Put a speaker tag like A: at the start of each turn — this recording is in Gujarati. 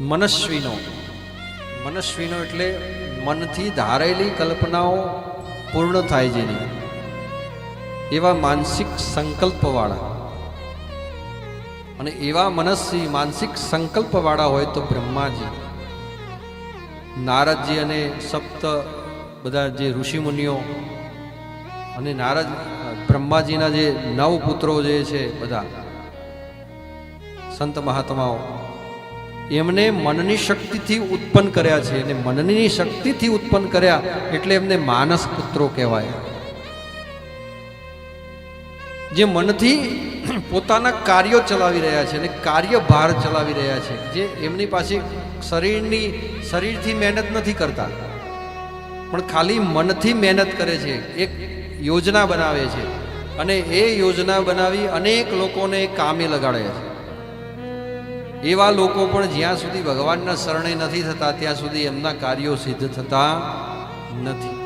A: મનસ્વીનો. મનસ્વીનો એટલે મનથી ધારેલી કલ્પનાઓ પૂર્ણ થાય જેની, એવા માનસિક સંકલ્પવાળા. અને એવા મનસ્વી માનસિક સંકલ્પવાળા હોય તો બ્રહ્માજી, નારદજી અને સપ્ત બધા જે ઋષિમુનિઓ અને નારદ બ્રહ્માજીના જે 9 પુત્રો જે છે બધા સંત મહાત્માઓ, એમને મનની શક્તિથી ઉત્પન્ન કર્યા છે. અને મનની શક્તિથી ઉત્પન્ન કર્યા એટલે એમને માનસ પુત્રો કહેવાય. જે મનથી પોતાના કાર્યો ચલાવી રહ્યા છે અને કાર્યભાર ચલાવી રહ્યા છે. જે એમની પાસે શરીરથી મહેનત નથી કરતા, પણ ખાલી મનથી મહેનત કરે છે. એક યોજના બનાવે છે અને એ યોજના બનાવી અનેક લોકોને કામે લગાડે છે. એવા લોકો પણ જ્યાં સુધી ભગવાનના શરણે નથી થતા ત્યાં સુધી એમના કાર્યો સિદ્ધ થતા નથી.